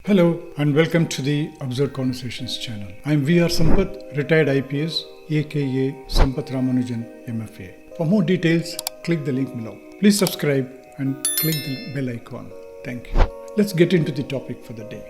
Hello and welcome to the Absurd Conversations channel. I am VR Sampath, retired IPS, aka Sampath Ramanujan MFA. For more details, click the link below. Please subscribe and click the bell icon. Thank you. Let's get into the topic for the day.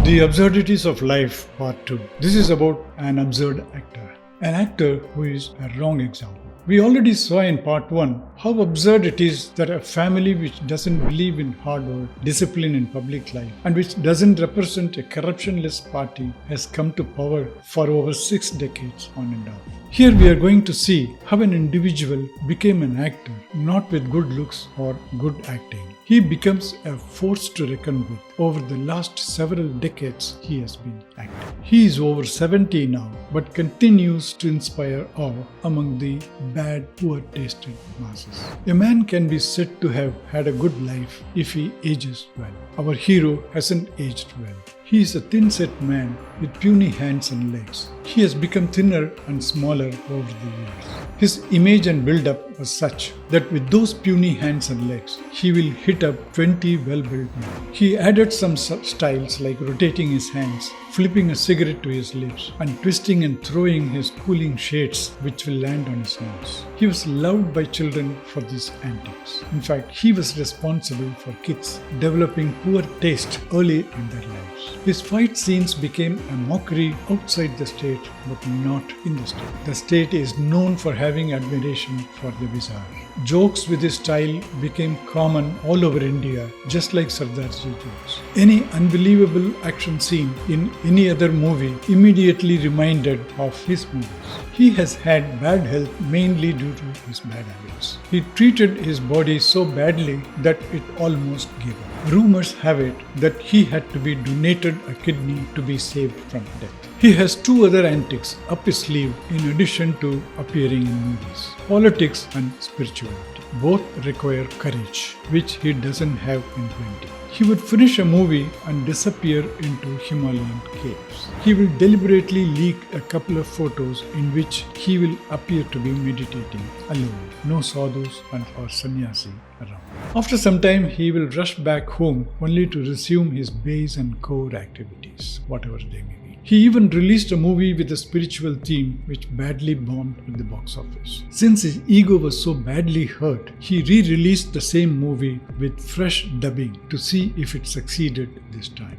The Absurdities of Life Part 2. This is about an absurd actor. An actor who is a wrong example. We already saw in part 1 how absurd it is that a family which doesn't believe in hard work, discipline in public life, and which doesn't represent a corruptionless party has come to power for over 6 decades on and off. Here we are going to see how an individual became an actor, not with good looks or good acting. He becomes a force to reckon with. Over the last several decades, he has been acting. He is over 70 now, but continues to inspire awe among the bad, poor-tasted masses. A man can be said to have had a good life if he ages well. Our hero hasn't aged well. He is a thin-set man with puny hands and legs. He has become thinner and smaller over the years. His image and build-up was such that with those puny hands and legs, he will hit up 20 well-built men. He added some styles like rotating his hands, flipping a cigarette to his lips, and twisting and throwing his cooling shades which will land on his nose. He was loved by children for these antics. In fact, he was responsible for kids developing poor taste early in their lives. His fight scenes became a mockery outside the state but not in the state. The state is known for having admiration for the bizarre. Jokes with his style became common all over India, just like Sardarji jokes. Any unbelievable action scene in any other movie immediately reminded of his movies. He has had bad health mainly due to his bad habits. He treated his body so badly that it almost gave up. Rumors have it that he had to be donated a kidney to be saved from death. He has 2 other antics up his sleeve in addition to appearing in movies: politics and spirituality. Both require courage, which he doesn't have in plenty. He would finish a movie and disappear into Himalayan caves. He will deliberately leak a couple of photos in which he will appear to be meditating alone. No sadhus or sannyasi around. After some time, he will rush back home only to resume his base and core activities, whatever they may be. He even released a movie with a spiritual theme which badly bombed at the box office. Since his ego was so badly hurt, he re-released the same movie with fresh dubbing to see if it succeeded this time.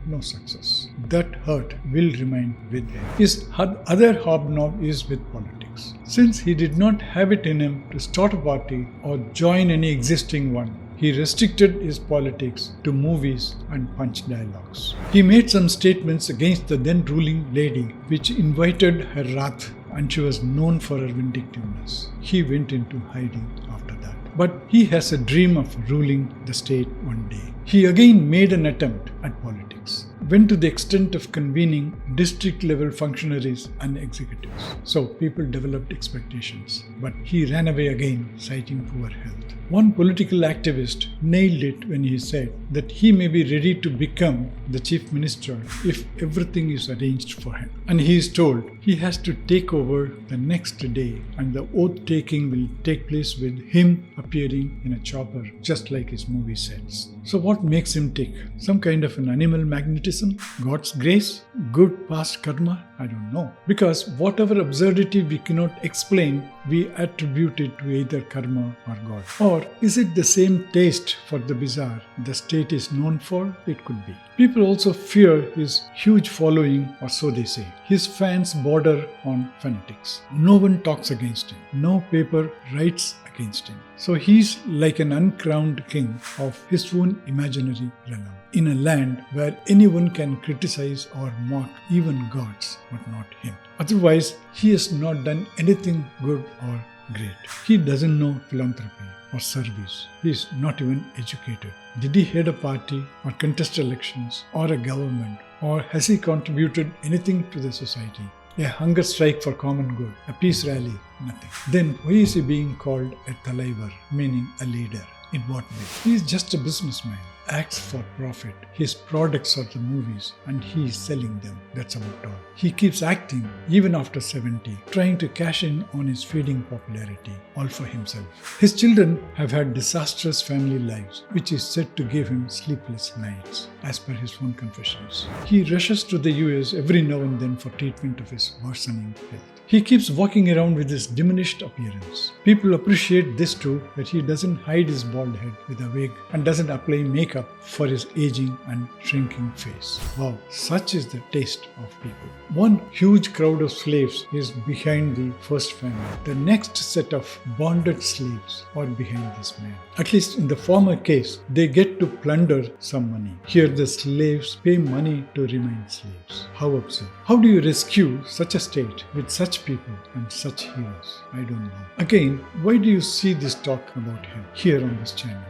No success. That hurt will remain with him. His other hobnob is with politics. Since he did not have it in him to start a party or join any existing one, he restricted his politics to movies and punch dialogues. He made some statements against the then ruling lady which invited her wrath, and she was known for her vindictiveness. He went into hiding after that. But he has a dream of ruling the state one day. He again made an attempt at politics, went to the extent of convening district-level functionaries and executives. So people developed expectations, but he ran away again, citing poor health. One political activist nailed it when he said that he may be ready to become the chief minister if everything is arranged for him. And he is told he has to take over the next day, and the oath-taking will take place with him appearing in a chopper, just like his movie sets. So what makes him tick? Some kind of an animal magnetism? God's grace? Good past karma? I don't know. Because whatever absurdity we cannot explain, we attribute it to either karma or God. Or is it the same taste for the bizarre the state is known for? It could be. People also fear his huge following, or so they say. His fans border on fanatics. No one talks against him. No paper writes against him. So he's like an uncrowned king of his own imaginary realm, in a land where anyone can criticize or mock even gods, but not him. Otherwise, he has not done anything good or great. He doesn't know philanthropy or service. He is not even educated. Did he head a party or contest elections or a government, or has he contributed anything to the society? A hunger strike for common good, a peace rally, nothing. Then why is he being called a talaivar, meaning a leader? In what way? He is just a businessman. acts for profit. His products are the movies and he is selling them. That's about all. He keeps acting even after 70, trying to cash in on his fading popularity, all for himself. His children have had disastrous family lives, which is said to give him sleepless nights, as per his own confessions. He rushes to the US every now and then for treatment of his worsening health. He keeps walking around with his diminished appearance. People appreciate this too, that he doesn't hide his bald head with a wig and doesn't apply makeup for his aging and shrinking face. Wow, such is the taste of people. One huge crowd of slaves is behind the first family. The next set of bonded slaves are behind this man. At least in the former case, they get to plunder some money. Here the slaves pay money to remain slaves. How absurd. How do you rescue such a state with such people and such heroes? I don't know. Again, why do you see this talk about him here on this channel?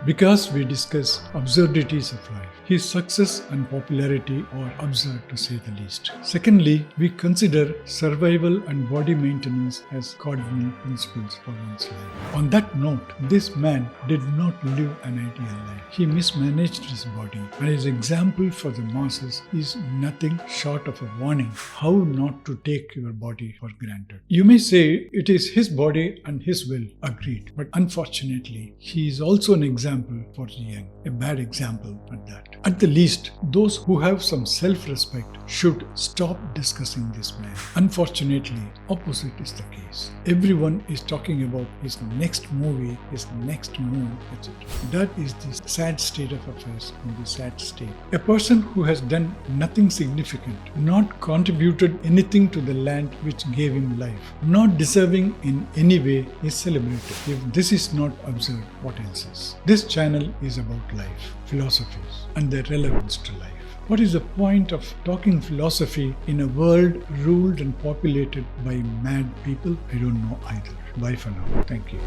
Because we discuss absurdities of life. His success and popularity are absurd to say the least. Secondly, we consider survival and body maintenance as cardinal principles for one's life. On that note, this man did not live an ideal life. He mismanaged his body, and his example for the masses is nothing short of a warning how not to take your body for granted. You may say it is his body and his will, agreed, but unfortunately, he is also an example for the young, a bad example at that. At the least, those who have some self-respect should stop discussing this man. Unfortunately, opposite is the case. Everyone is talking about his next movie, his next move, etc. That is the sad state of affairs in the sad state. A person who has done nothing significant, not contributed anything to the land which gave him life, not deserving in any way, is celebrated. If this is not absurd, what else is? This channel is about life, philosophies, and their relevance to life. What is the point of talking philosophy in a world ruled and populated by mad people? I don't know either. Bye for now. Thank you.